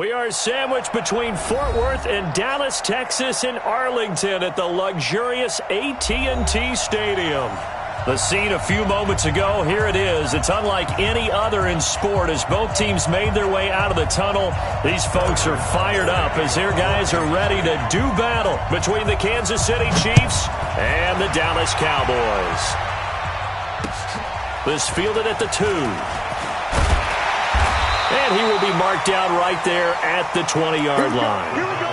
We are sandwiched between Fort Worth and Dallas, Texas, and Arlington at the luxurious AT&T Stadium. The scene a few moments ago, here it is. It's unlike any other in sport as both teams made their way out of the tunnel. These folks are fired up as their guys are ready to do battle between the Kansas City Chiefs and the Dallas Cowboys. This fielded at the 2. And he will be marked down right there at the 20-yard line. Here we go.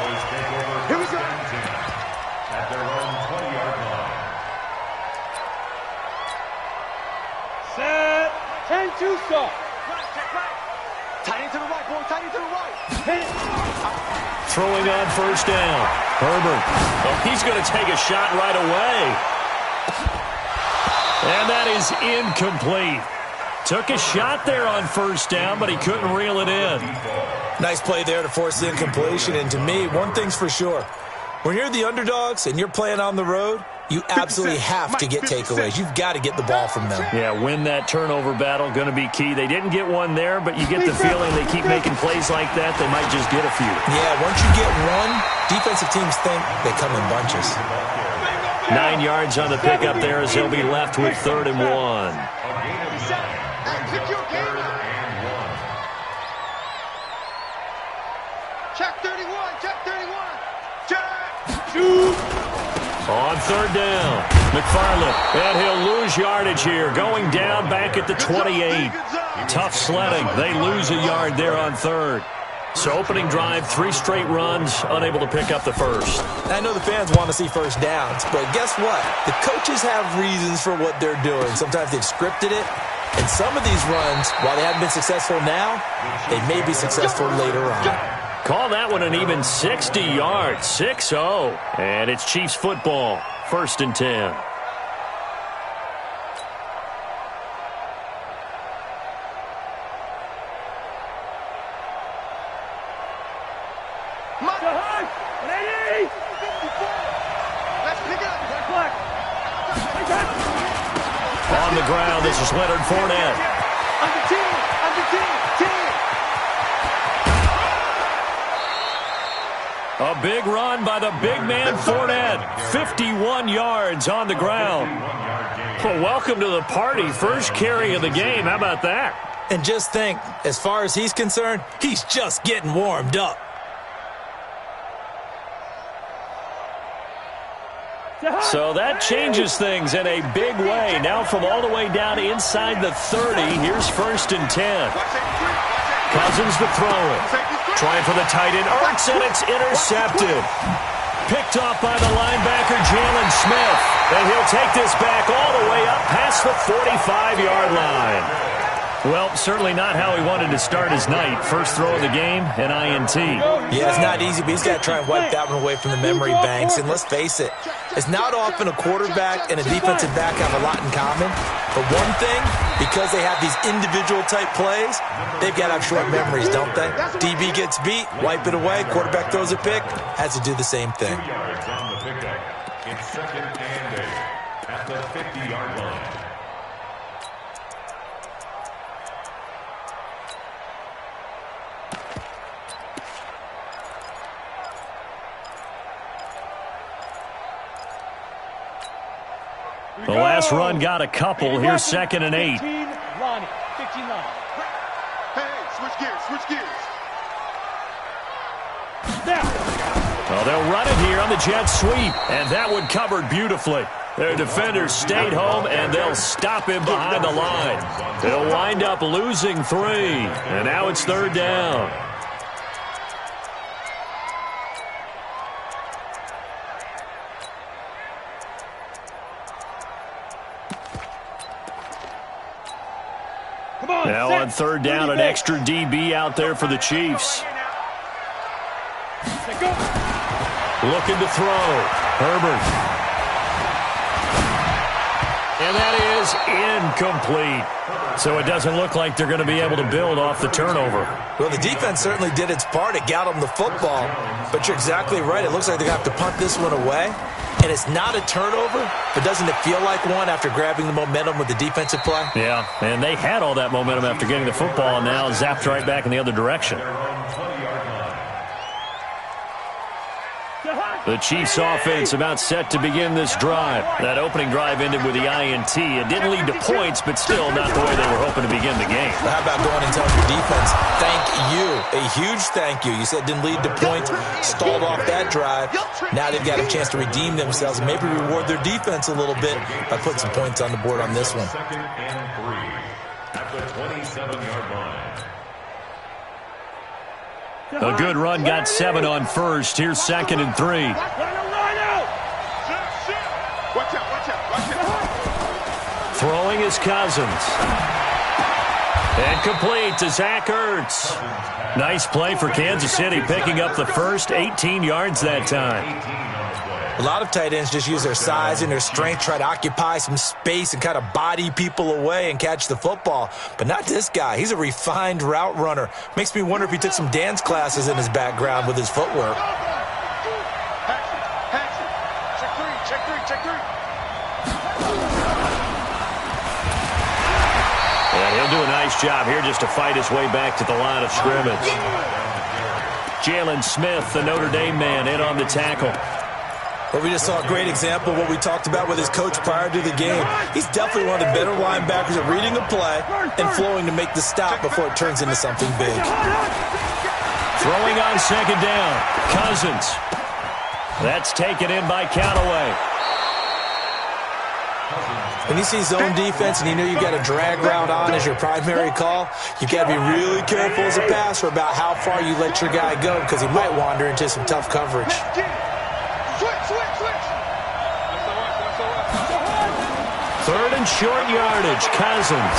Here we go. At their own 20-yard line. Set. 10-2 stop. Tight into the right, boy. Tight into the right. Hit it. Throwing on first down. Herbert. Oh, he's going to take a shot right away. And that is incomplete. Took a shot there on first down, but he couldn't reel it in. Nice play there to force the incompletion. And to me, one thing's for sure. When you're the underdogs and you're playing on the road, you absolutely have to get takeaways. You've got to get the ball from them. Yeah, win that turnover battle, going to be key. They didn't get one there, but you get the feeling they keep making plays like that, they might just get a few. Yeah, once you get one, defensive teams think they come in bunches. 9 yards on the pickup there as they'll be left with 3rd and 1. Check 31. Check 31. Check. Shoot. On 3rd down, McFarland, and he'll lose yardage here, going down back at the 28. Tough sledding. They lose a yard there on 3rd. So opening drive, 3 straight runs, unable to pick up the first. I know the fans want to see first downs, but guess what? The coaches have reasons for what they're doing. Sometimes they've scripted it, and some of these runs, while they haven't been successful now, they may be successful later on. Call that one an even 60 yards, 6-0. And it's Chiefs football, 1st and 10. On the ground, this is Leonard Fournette. Under 10. A big run by the big man Fournette. 51 yards on the ground. Well, welcome to the party. First carry of the game. How about that? And just think, as far as he's concerned, he's just getting warmed up. So that changes things in a big way. Now from all the way down inside the 30, here's 1st and 10. Cousins to throw it. Trying for the tight end. Ertz, and it's intercepted. Picked off by the linebacker, Jalen Smith. And he'll take this back all the way up past the 45-yard line. Well, certainly not how he wanted to start his night. First throw of the game, an INT. Yeah, it's not easy, but he's got to try and wipe that one away from the memory banks. And let's face it, it's not often a quarterback and a defensive back have a lot in common. But one thing, because they have these individual type plays, they've got to have short memories, don't they? DB gets beat, wipe it away, quarterback throws a pick, has to do the same thing. 2 yards on the pickup. It's 2nd and 8 at the 50-yard line. The last run got a couple. Here's 2nd and 8. 15 line. Hey, switch gears. Now. Well, they'll run it here on the jet sweep, and that one covered beautifully. Their defenders stayed home, and they'll stop him behind the line. They'll wind up losing 3, and now it's 3rd down. Now on 3rd down, an extra DB out there for the Chiefs. Looking to throw. Herbert. And that is incomplete. So it doesn't look like they're going to be able to build off the turnover. Well, the defense certainly did its part. It got them the football. But you're exactly right. It looks like they're going to have to punt this one away. And it's not a turnover, but doesn't it feel like one after grabbing the momentum with the defensive play? Yeah, and they had all that momentum after getting the football, and now zapped right back in the other direction. The Chiefs offense about set to begin this drive. That opening drive ended with the INT. It didn't lead to points, but still not the way they were hoping to begin the game. Well, how about going and telling your defense, thank you, a huge thank you. You said it didn't lead to points, stalled off that drive. Now they've got a chance to redeem themselves and maybe reward their defense a little bit by putting some points on the board on this one. Second and 3 at the 27-yard line. A good run got 7 on first. Here's 2nd and 3. Watch out. Throwing is Cousins. And complete to Zach Ertz. Nice play for Kansas City, picking up the first 18 yards that time. A lot of tight ends just use their size and their strength, try to occupy some space and kind of body people away and catch the football. But not this guy. He's a refined route runner. Makes me wonder if he took some dance classes in his background with his footwork. Check three. And he'll do a nice job here just to fight his way back to the line of scrimmage. Jalen Smith, the Notre Dame man, in on the tackle. Well, we just saw a great example of what we talked about with his coach prior to the game. He's definitely one of the better linebackers at reading the play and flowing to make the stop before it turns into something big. Throwing on 2nd down. Cousins. That's taken in by Callaway. When you see zone defense and you know you've got a drag route on as your primary call, you've got to be really careful as a passer about how far you let your guy go because he might wander into some tough coverage. Third and short yardage. Cousins.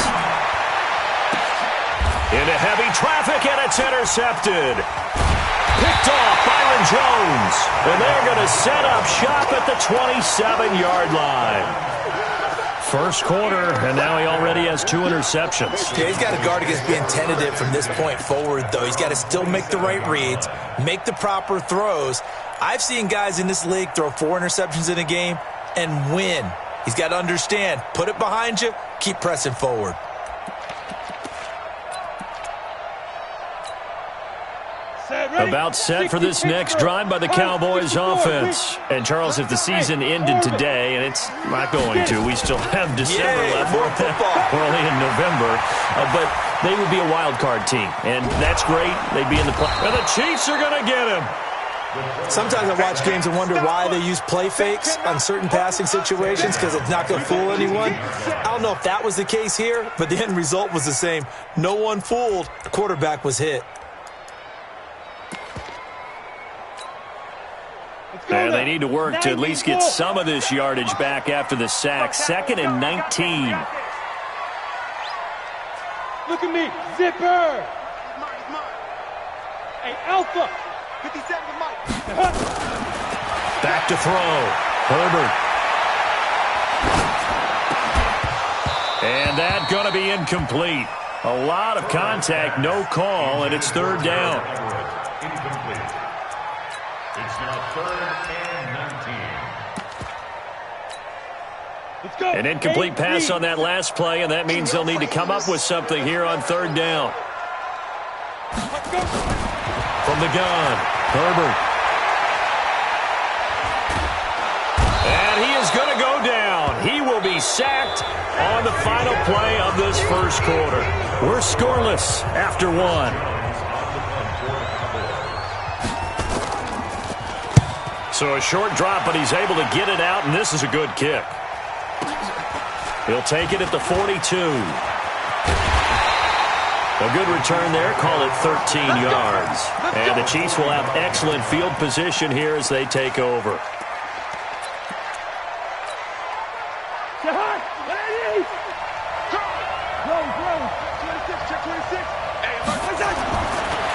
Into heavy traffic, and it's intercepted. Picked off Byron Jones. And they're going to set up shop at the 27-yard line. First quarter, and now he already has 2 interceptions. Yeah, he's got to guard against being tentative from this point forward, though. He's got to still make the right reads, make the proper throws. I've seen guys in this league throw 4 interceptions in a game and win. He's got to understand, put it behind you, keep pressing forward. About set for this next drive by the Cowboys offense. And, Charles, if the season ended today, and it's not going to, we still have December left. More football. We're only in November. But they would be a wild card team, and that's great. They'd be in the play. And the Chiefs are going to get him. Sometimes I watch games and wonder why they use play fakes on certain passing situations because it's not going to fool anyone. I don't know if that was the case here, but the end result was the same. No one fooled. The quarterback was hit. And they need to work to at least get some of this yardage back after the sack. 2nd and 19. Look at me, zipper. Hey, Alpha. 57 to Mike. Back to throw. Herbert. And that's going to be incomplete. A lot of contact, no call, and it's 3rd down. Incomplete. It's now 3rd and 19. Let's go. An incomplete pass on that last play, and that means they'll need to come up with something here on 3rd down. From the gun, Herbert. And he is going to go down. He will be sacked on the final play of this first quarter. We're scoreless after 1. So a short drop, but he's able to get it out, and this is a good kick. He'll take it at the 42. A good return there. Call it 13 yards. And the Chiefs will have excellent field position here as they take over.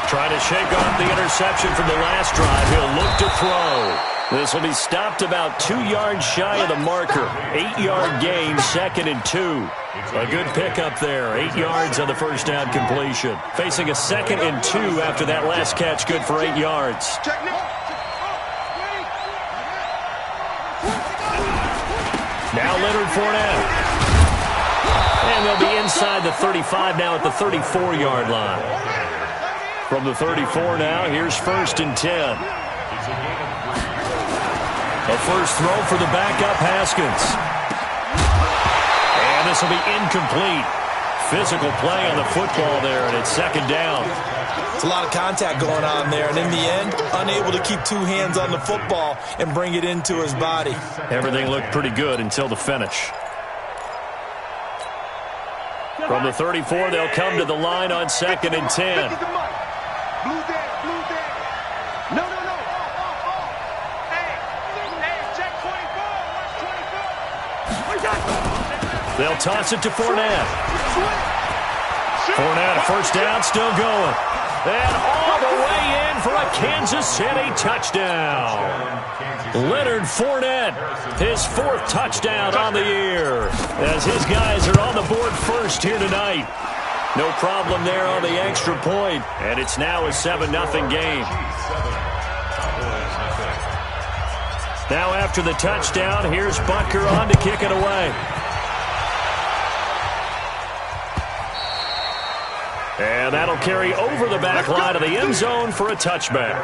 Trying to shake off the interception from the last drive. He'll look to throw. This will be stopped about 2 yards shy of the marker. 8-yard gain, 2nd and 2. A good pickup there. 8 yards on the first down completion. Facing a 2nd and 2 after that last catch, good for 8 yards. Now Leonard Fournette. And they'll be inside the 35 now at the 34-yard line. From the 34 now, here's 1st and 10. A first throw for the backup Haskins. And this will be incomplete. Physical play on the football there, and it's second down. It's a lot of contact going on there, and in the end, unable to keep two hands on the football and bring it into his body. Everything looked pretty good until the finish. From the 34, they'll come to the line on 2nd and 10. They'll toss it to Fournette. Fournette, a first down, still going. And all the way in for a Kansas City touchdown. Leonard Fournette, his 4th touchdown on the year, as his guys are on the board first here tonight. No problem there on the extra point, and it's now a 7-0 game. Now after the touchdown, here's Butker on to kick it away. And that'll carry over the back line of the end zone for a touchback.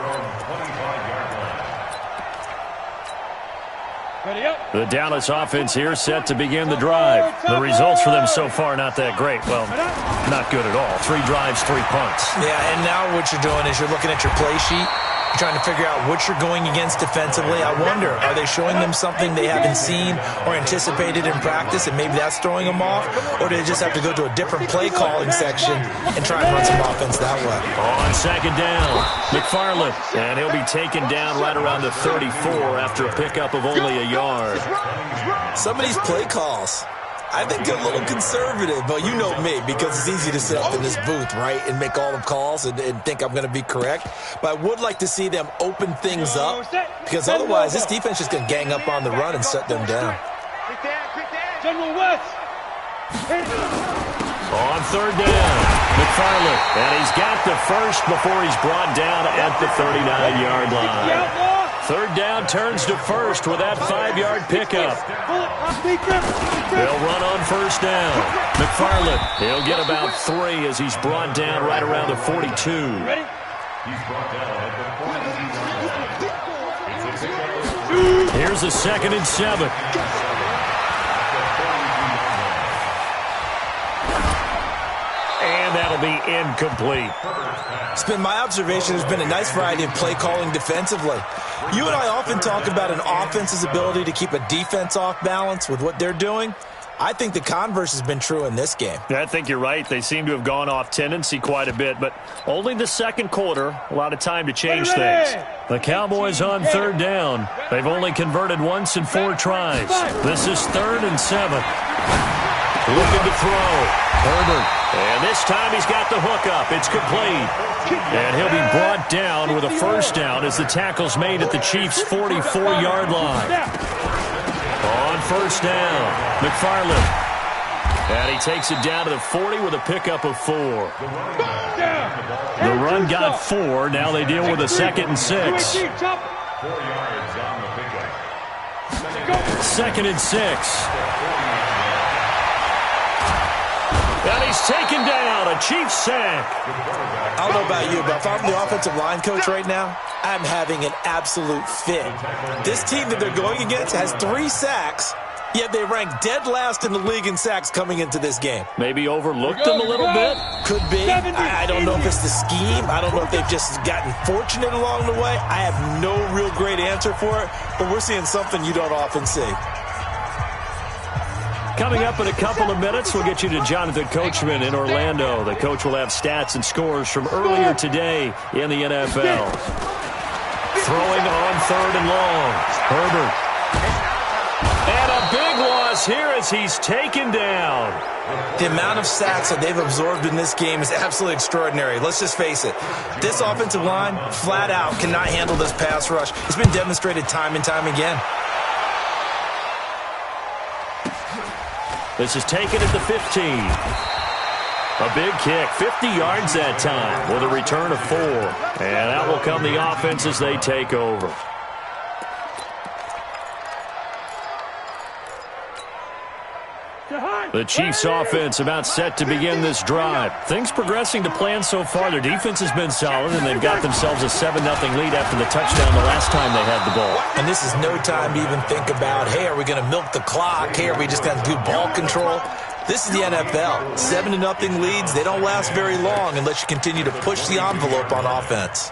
The Dallas offense here set to begin the drive. The results for them so far not that great. Well, not good at all. 3 drives, 3 punts. Yeah, and now what you're doing is you're looking at your play sheet. You're trying to figure out what you're going against defensively. I wonder, are they showing them something they haven't seen or anticipated in practice, and maybe that's throwing them off? Or do they just have to go to a different play calling section and try and run some offense that way? On 2nd down, McFarland. And he'll be taken down right around the 34 after a pickup of only a yard. Some of these play calls, I think they're a little conservative, but you know me, because it's easy to sit up in this booth, right, and make all the calls and think I'm going to be correct. But I would like to see them open things up, because otherwise this defense is going to gang up on the run and shut them down. General West. On 3rd down, McFarland. And he's got the first before he's brought down at the 39-yard line. 3rd down turns to 1st with that 5-yard pickup. They'll run on 1st down. McFarland, he'll get about 3 as he's brought down right around the 42. He's brought down at the 42. Here's a 2nd and 7. And that'll be incomplete. It's been my observation there's been a nice variety of play calling defensively. You and I often talk about an offense's ability to keep a defense off balance with what they're doing. I think the converse has been true in this game. I think you're right. They seem to have gone off tendency quite a bit, but only the 2nd quarter, a lot of time to change things. The Cowboys on 3rd down. They've only converted once in 4 tries. This is 3rd and 7. Looking to throw. Herbert. And this time he's got the hookup. It's complete. And he'll be brought down with a first down as the tackle's made at the Chiefs' 44-yard line. On 1st down, McFarland. And he takes it down to the 40 with a pickup of 4. The run got 4. Now they deal with a 2nd and 6. 4 yards on the pickup. 2nd and 6. And he's taken down, a Chiefs sack. I don't know about you, but if I'm the offensive line coach right now, I'm having an absolute fit. This team that they're going against has 3 sacks, yet they rank dead last in the league in sacks coming into this game. Maybe overlooked them a little bit? Could be. I don't know if it's the scheme. I don't know if they've just gotten fortunate along the way. I have no real great answer for it, but we're seeing something you don't often see. Coming up in a couple of minutes, we'll get you to Jonathan Coachman in Orlando. The coach will have stats and scores from earlier today in the NFL. Throwing on 3rd and long. Herbert. And a big loss here as he's taken down. The amount of sacks that they've absorbed in this game is absolutely extraordinary. Let's just face it. This offensive line, flat out, cannot handle this pass rush. It's been demonstrated time and time again. This is taken at the 15. A big kick, 50 yards that time with a return of 4. And that will come the offense as they take over. The Chiefs offense about set to begin this drive. Things progressing to plan so far. Their defense has been solid, and they've got themselves a 7-0 lead after the touchdown the last time they had the ball. And this is no time to even think about, hey, are we going to milk the clock? Hey, are we just going to do ball control? This is the NFL. 7-0 leads, they don't last very long unless you continue to push the envelope on offense.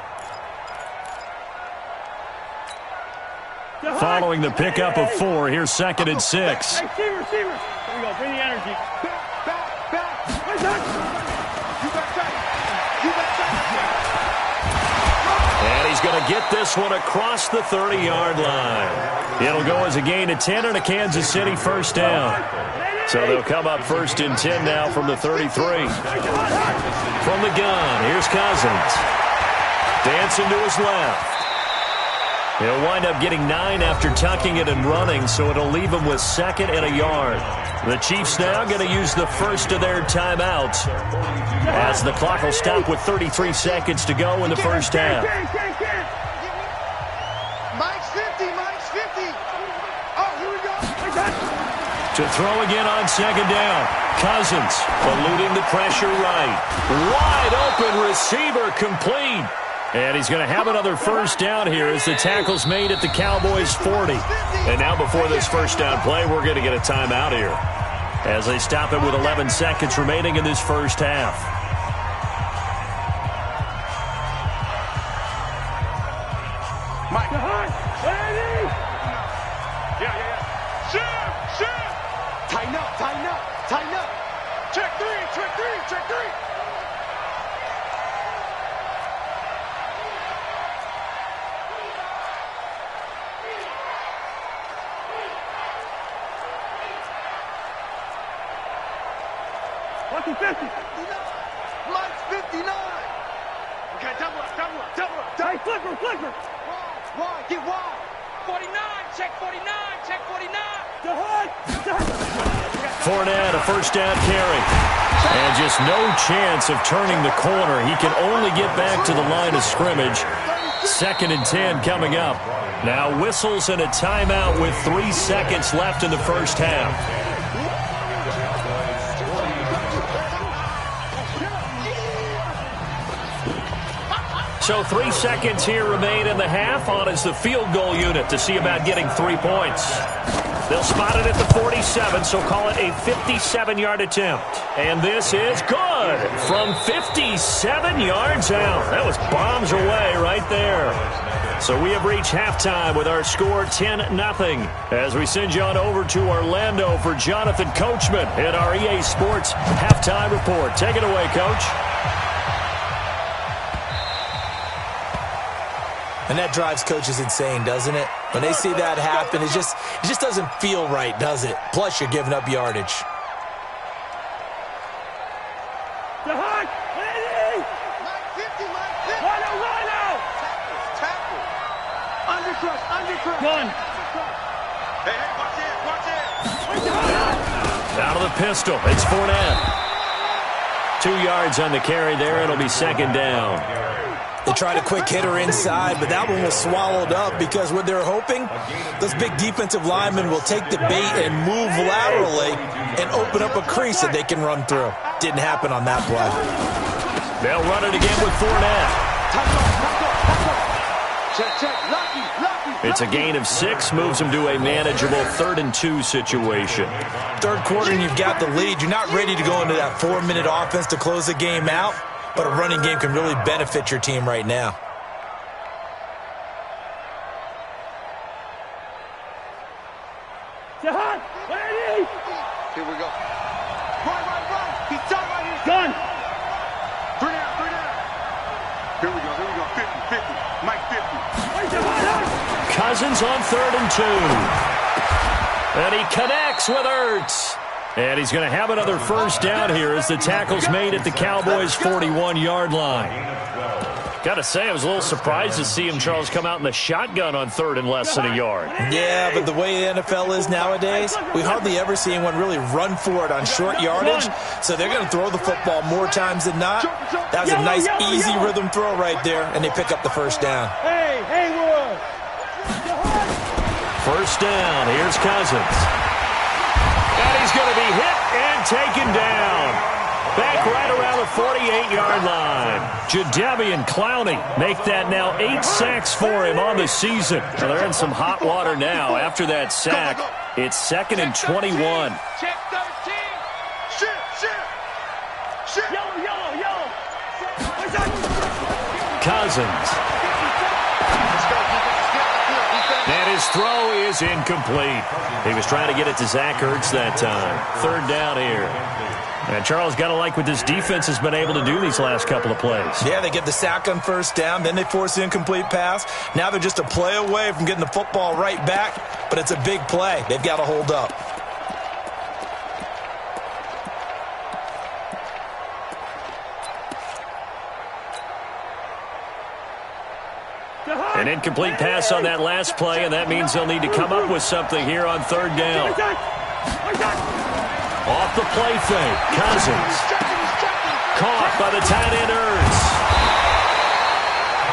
Following the pickup of 4, here's 2nd and 6. Hey, receiver. Here we go. Bring the energy. Back. And he's going to get this one across the 30-yard line. It'll go as a gain of 10 and a Kansas City first down. So they'll come up 1st and 10 now from the 33. From the gun, here's Cousins. Dancing to his left. He'll wind up getting 9 after tucking it and running, so it'll leave him with 2nd and a yard. The Chiefs now going to use the first of their timeouts as the clock will stop with 33 seconds to go in the first half. Mike's 50. Oh, here we go. To throw again on 2nd down. Cousins eluding the pressure right. Wide open receiver complete. And he's going to have another first down here as the tackle's made at the Cowboys' 40. And now before this first down play, we're going to get a timeout here as they stop it with 11 seconds remaining in this first half. Mike. Yeah. Shift. Tighten up. Check three. Lucky 50. Mike's 59. Okay, double up. Hey, flicker. Wide, get wide. 49, check 49. Fournette, a first down carry. And just no chance of turning the corner. He can only get back to the line of scrimmage. 2nd and 10 coming up. Now whistles and a timeout with 3 seconds left in the first half. So 3 seconds here remain in the half. On is the field goal unit to see about getting 3 points. They'll spot it at the 47, so call it a 57-yard attempt. And this is good from 57 yards out. That was bombs away right there. So we have reached halftime with our score 10-0. As we send you on over to Orlando for Jonathan Coachman in our EA Sports halftime report. Take it away, Coach. And that drives coaches insane, doesn't it? When they see that happen, it just doesn't feel right, does it? Plus, you're giving up yardage. Mike 50. Line out. Tackle. Undercrush. Gun. Hey, watch it. Out of the pistol, it's Fournette. 2 yards on the carry there. It'll be 2nd down. They tried a quick hitter inside, but that one was swallowed up because what they're hoping, those big defensive linemen will take the bait and move laterally and open up a crease that they can run through. Didn't happen on that play. They'll run it again with Fournette. Check. Lucky. It's a gain of 6, moves them to a manageable 3rd and 2 situation. Third quarter and you've got the lead. You're not ready to go into that 4-minute offense to close the game out. But a running game can really benefit your team right now. Here we go. Right. He's done right here. Gun. 3 down. Here we go. 50. Mike 50. Cousins on 3rd and 2. And he connects with Ertz. And he's going to have another first down here as the tackle's made at the Cowboys' 41-yard line. Got to say, I was a little surprised to see him, Charles, come out in the shotgun on 3rd and less than a yard. Yeah, but the way the NFL is nowadays, we hardly ever see anyone really run for it on short yardage. So they're going to throw the football more times than not. That was a nice, easy rhythm throw right there, and they pick up the first down. Hey, Haywood. First down, here's Cousins. And he's going to be hit And taken down. Back right around the 48-yard line. Jadeveon Clowney make that now 8 sacks for him on the season. Well, they're in some hot water now after that sack. It's 2nd and 21. Check 13. Shit. Yellow. Cousins. And his throw is incomplete. He was trying to get it to Zach Ertz that time. 3rd down here. And Charles, got to like what this defense has been able to do these last couple of plays. Yeah, they get the sack on 1st down, then they force the incomplete pass. Now they're just a play away from getting the football right back, but it's a big play. They've got to hold up. An incomplete pass on that last play, and that means they'll need to come up with something here on 3rd down. Off the play fake, Cousins. Caught by the tight end Ertz.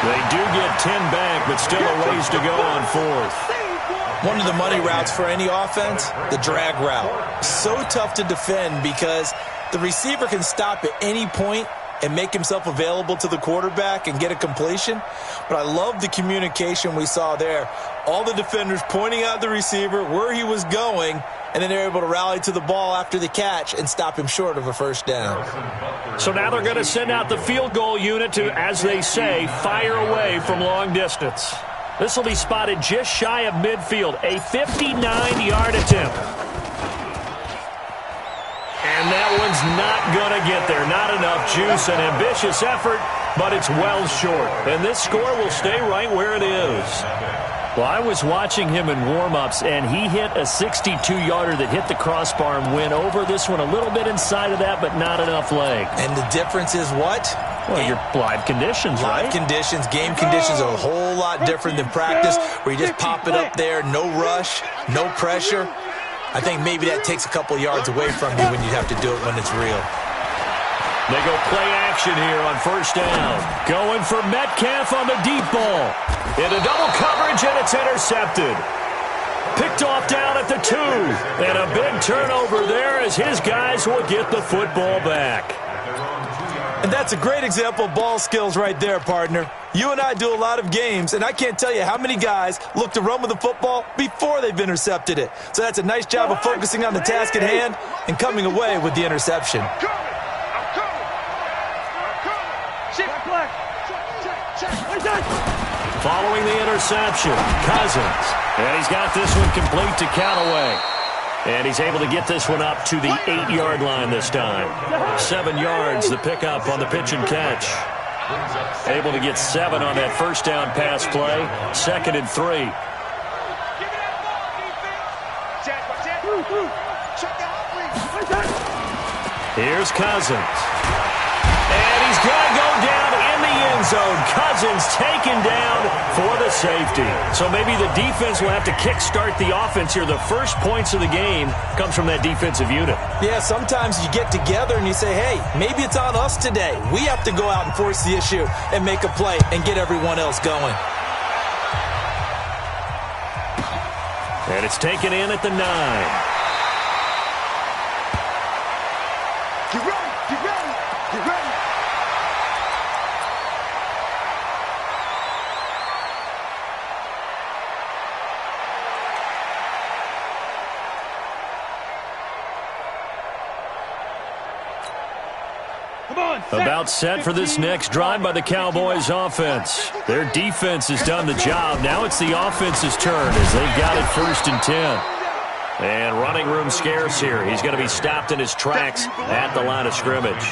They do get 10 back, but still a ways to go on 4th. One of the money routes for any offense, the drag route. So tough to defend because the receiver can stop at any point and make himself available to the quarterback and get a completion. But I love the communication we saw there. All the defenders pointing out the receiver, where he was going, and then they're able to rally to the ball after the catch and stop him short of a 1st down. So now they're going to send out the field goal unit to, as they say, fire away from long distance. This will be spotted just shy of midfield, a 59-yard attempt. And that one's not going to get there. Not enough juice. An ambitious effort, but it's well short. And this score will stay right where it is. Well, I was watching him in warm-ups, and he hit a 62-yarder that hit the crossbar and went over. This one a little bit inside of that, but not enough leg. And the difference is what? Well, your live conditions, right? Live conditions, game conditions are a whole lot different than practice, where you just pop it up there, no rush, no pressure. I think maybe that takes a couple yards away from you when you have to do it when it's real. They go play action here on 1st down. Going for Metcalf on the deep ball. Into double coverage, and it's intercepted. Picked off down at the 2. And a big turnover there as his guys will get the football back. And that's a great example of ball skills right there, partner. You and I do a lot of games, and I can't tell you how many guys look to run with the football before they've intercepted it. So that's a nice job of focusing on the task at hand and coming away with the interception. Following the interception, Cousins. And he's got this one complete to Callaway. And he's able to get this one up to the 8-yard line this time. 7 yards, the pickup on the pitch and catch. Able to get 7 on that 1st down pass play. 2nd and 3. Here's Cousins. And he's going to go down in the end zone. Cousins taken down for the safety. So maybe the defense will have to kickstart the offense here. The first points of the game comes from that defensive unit. Yeah, sometimes you get together and you say, hey, maybe it's on us today. We have to go out and force the issue and make a play and get everyone else going. And it's taken in at the 9. Get ready, get ready, get ready. About set for this next drive by the Cowboys offense. Their defense has done the job. Now it's the offense's turn as they've got it 1st and 10. And running room scarce here. He's going to be stopped in his tracks at the line of scrimmage.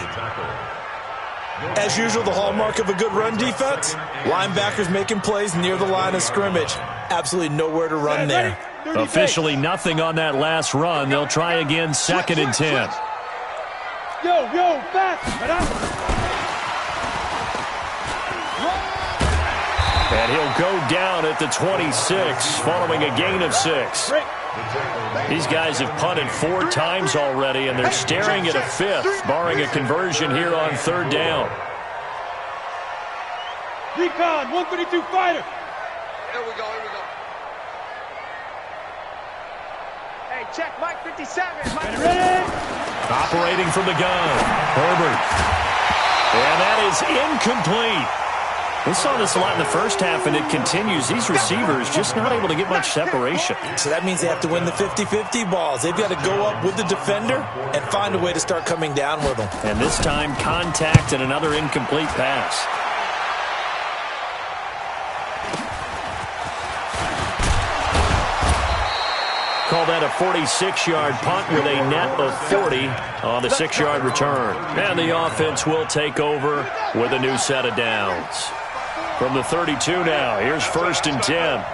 As usual, the hallmark of a good run defense, linebackers making plays near the line of scrimmage. Absolutely nowhere to run there. Officially nothing on that last run. They'll try again 2nd and 10. Yo, fast. And he'll go down at the 26 following a gain of 6. These guys have punted 4 times already, and they're staring at a 5th, barring a conversion here on 3rd down. Recon, 132 fighter. Here we go. Hey, check Mike 57. Mike ready? Operating from the gun, Herbert. And that is incomplete. We saw this a lot in the first half, and it continues. These receivers just not able to get much separation. So that means they have to win the 50-50 balls. They've got to go up with the defender and find a way to start coming down with them. And this time, contact and another incomplete pass. Call that a 46-yard punt with a net of 40 on the 6-yard return. And the offense will take over with a new set of downs. From the 32 now, here's 1st and 10.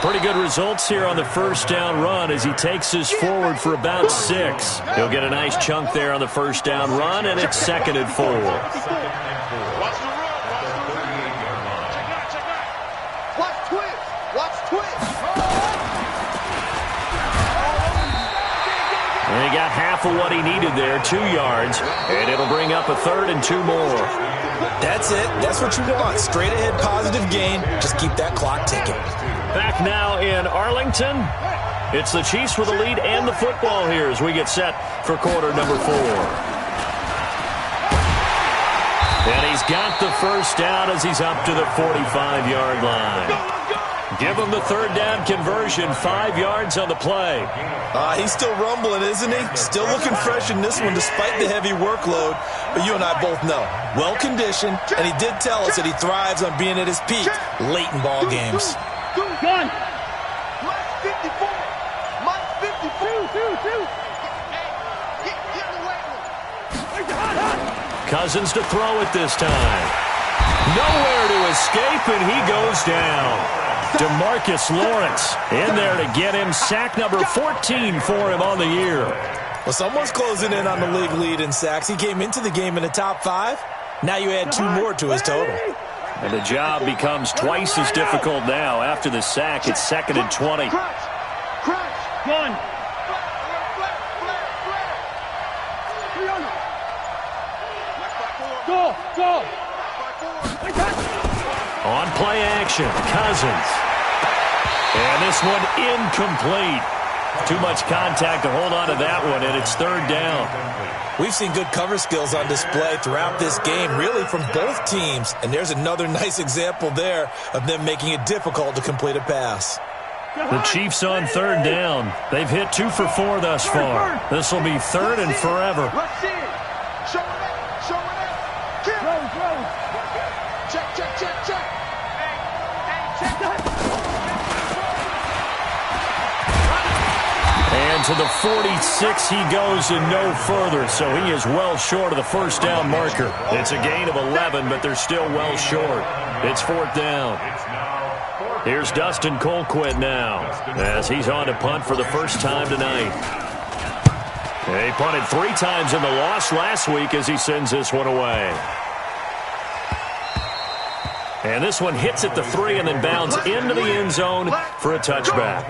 Pretty good results here on the first down run as he takes us forward for about 6. He'll get a nice chunk there on the first down run, and it's 2nd and 4. And he got half of what he needed there, 2 yards, and it'll bring up a 3rd and 2 more. That's it. That's what you want. Straight ahead positive gain. Just keep that clock ticking. Back now in Arlington. It's the Chiefs with the lead and the football here as we get set for quarter number 4. And he's got the first down as he's up to the 45-yard line. Give him the 3rd down conversion, 5 yards on the play. He's still rumbling, isn't he? Still looking fresh in this one despite the heavy workload. But you and I both know, well-conditioned, and he did tell us that he thrives on being at his peak late in ball games. Gun. Mike 54. Mike 52. Cousins to throw it this time. Nowhere to escape, and he goes down. DeMarcus Lawrence in there to get him. Sack number 14 for him on the year. Well, someone's closing in on the league lead in sacks. He came into the game in the top 5. Now you add 2 more to his total. And the job becomes twice as difficult now. After the sack, it's 2nd and 20. Gun. Go. On play action, Cousins. And this one incomplete. Too much contact to hold on to that one, and it's 3rd down. We've seen good cover skills on display throughout this game, really from both teams. And there's another nice example there of them making it difficult to complete a pass. The Chiefs on 3rd down. They've hit 2 for 4 thus far. This will be 3rd and forever. And to the 46 he goes and no further, so he is well short of the first down marker. It's a gain of 11, but they're still well short. It's 4th down. Here's Dustin Colquitt now as he's on to punt for the first time tonight. He punted 3 times in the loss last week as he sends this one away. And this one hits at the 3 and then bounds into the end zone for a touchback.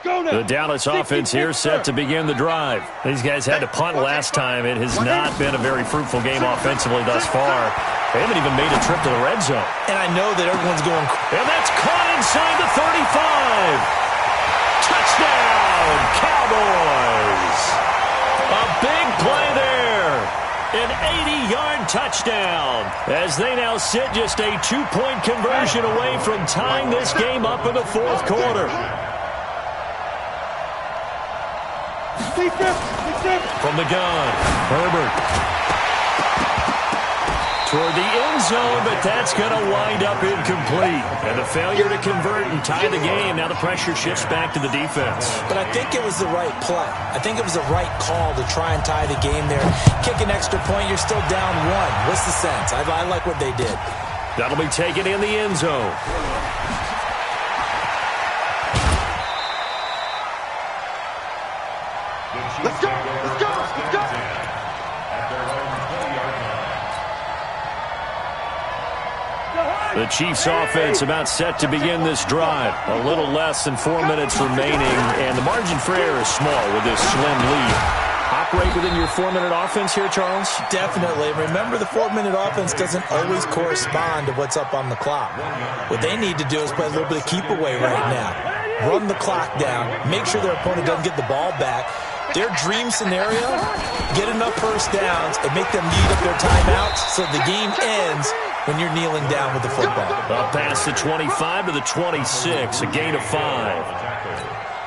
The Dallas offense here set to begin the drive. These guys had to punt last time. It has not been a very fruitful game offensively thus far. They haven't even made a trip to the red zone. And I know that everyone's going... And that's caught inside the 35. Touchdown, Cowboys. A big play there. An 80-yard touchdown as they now sit just a 2-point conversion away from tying this game up in the 4th quarter. From the gun, Herbert. Toward the end zone, but that's going to wind up incomplete. And a failure to convert and tie the game. Now the pressure shifts back to the defense. But I think it was the right play. I think it was the right call to try and tie the game there. Kick an extra point, you're still down 1. What's the sense? I like what they did. That'll be taken in the end zone. Let's go. The Chiefs offense about set to begin this drive. A little less than 4 minutes remaining, and the margin for error is small with this slim lead. Operate within your 4-minute offense here, Charles? Definitely. Remember, the 4-minute offense doesn't always correspond to what's up on the clock. What they need to do is play a little bit of keep away right now. Run the clock down. Make sure their opponent doesn't get the ball back. Their dream scenario, get enough first downs and make them eat up their timeouts so the game ends when you're kneeling down with the football. Up past the 25 to the 26, a gain of 5.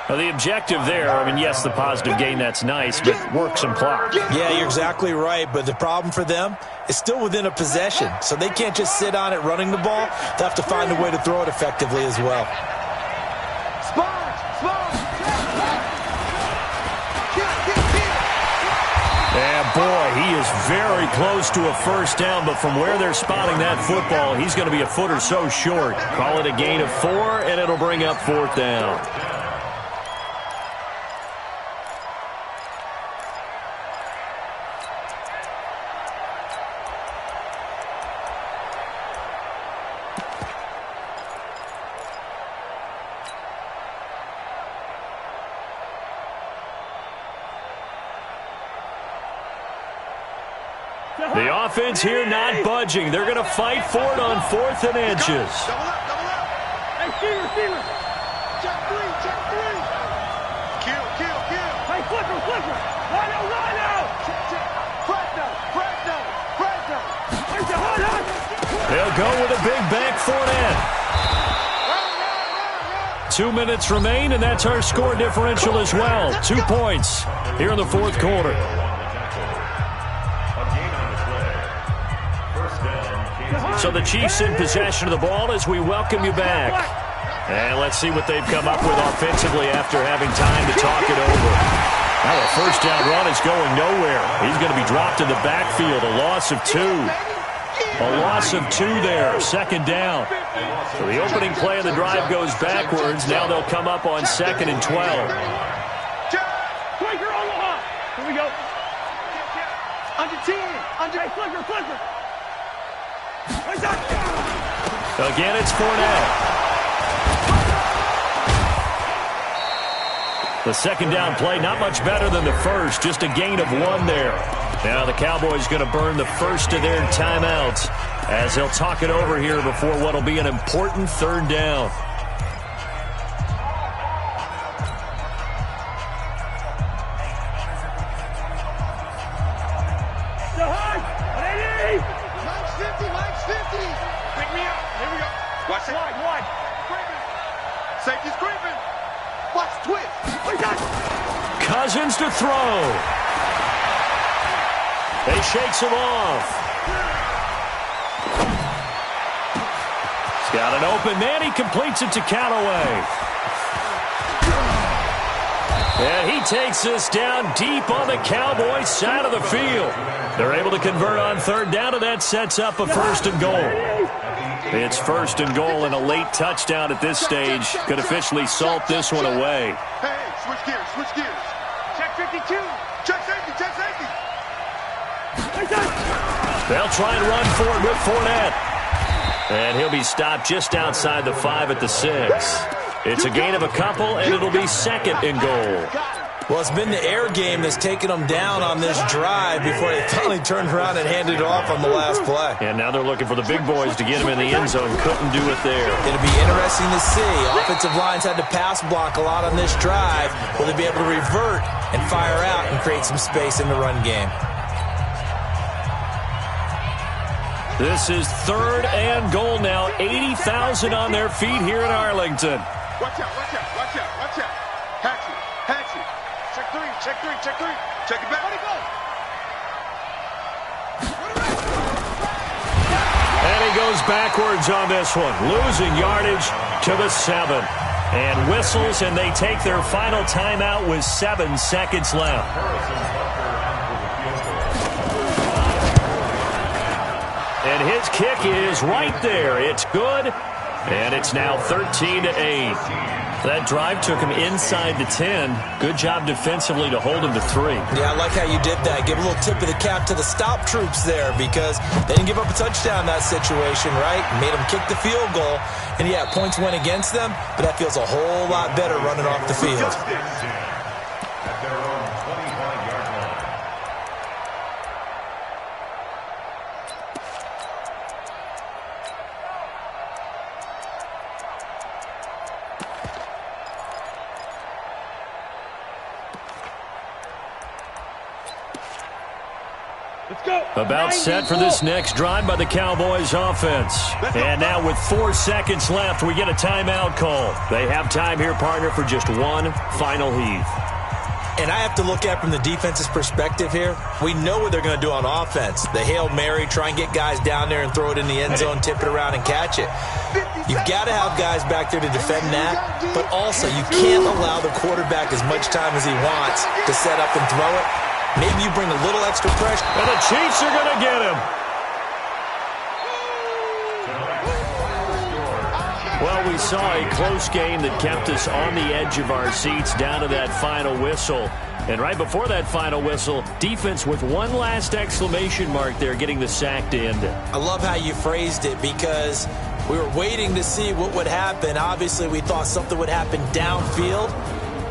Now, the objective there, I mean, yes, the positive gain, that's nice, but work some clock. Yeah, you're exactly right, but the problem for them is still within a possession, so they can't just sit on it running the ball. They have to find a way to throw it effectively as well. And boy, he is very close to a first down, but from where they're spotting that football, he's going to be a foot or so short. Call it a gain of 4, and it'll bring up 4th down. The offense here not budging. They're going to fight for it on 4th and inches. Double up. Hey, receiver. Check 3. Kill. Hey, flipper. Line out. Check. Press. They'll go with a big bank Fournette. 2 minutes remain, and that's our score differential as well. 2 points here in the 4th quarter. So the Chiefs in possession of the ball as we welcome you back. And let's see what they've come up with offensively after having time to talk it over. Now a first down run is going nowhere. He's going to be dropped in the backfield. A loss of 2. A loss of 2 there. 2nd down. So the opening play of the drive goes backwards. Now they'll come up on 2nd and 12. Here we go. Under 10. Flipper. Again, it's Fournette. The 2nd down play, not much better than the first, just a gain of 1 there. Now the Cowboys going to burn the first of their timeouts as they'll talk it over here before what will be an important 3rd down. Watch it. Wide. Safety's creeping. Watch twist. Cousins to throw. They shakes him off. He's got an open man. He completes it to Callaway. And he takes this down deep on the Cowboys side of the field. They're able to convert on 3rd down, and that sets up a 1st and goal. It's 1st and goal, and a late touchdown at this stage could officially salt this one away. Hey, switch gears. Check 52. Check safety. They'll try and run for it with Fournette. And he'll be stopped just outside the 5 at the 6. It's a gain of a couple, and it'll be 2nd and goal. Well, it's been the air game that's taken them down on this drive before they finally turned around and handed it off on the last play. And now they're looking for the big boys to get him in the end zone. Couldn't do it there. It'll be interesting to see. Offensive lines had to pass block a lot on this drive. Will they be able to revert and fire out and create some space in the run game? This is 3rd and goal now. 80,000 on their feet here in Arlington. Watch out. Hatchet. Check 3. Check it back. Let it go. And he goes backwards on this one, losing yardage to the 7. And whistles, and they take their final timeout with 7 seconds left. And his kick is right there. It's good. And it's now 13-8. That drive took him inside the 10. Good job defensively to hold him to 3. Yeah, I like how you did that. Give a little tip of the cap to the stop troops there because they didn't give up a touchdown in that situation, right? Made them kick the field goal. And, yeah, points went against them, but that feels a whole lot better running off the field. At their own 25-yard line. Let's go. About set for this next drive by the Cowboys offense. And now with 4 seconds left, we get a timeout call. They have time here, partner, for just one final heave. And I have to look at from the defense's perspective here. We know what they're going to do on offense. The Hail Mary, try and get guys down there and throw it in the end zone, tip it around and catch it. You've got to have guys back there to defend that, but also you can't allow the quarterback as much time as he wants to set up and throw it. Maybe you bring a little extra pressure. And the Chiefs are going to get him. Well, we saw a close game that kept us on the edge of our seats down to that final whistle. And right before that final whistle, defense with one last exclamation mark there, getting the sack to end it. I love how you phrased it because we were waiting to see what would happen. Obviously, we thought something would happen downfield.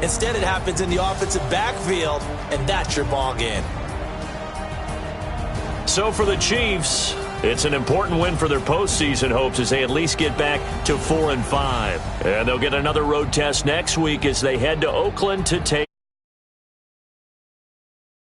Instead, it happens in the offensive backfield, and that's your ball game. So for the Chiefs, it's an important win for their postseason hopes as they at least get back to 4-5. And they'll get another road test next week as they head to Oakland to take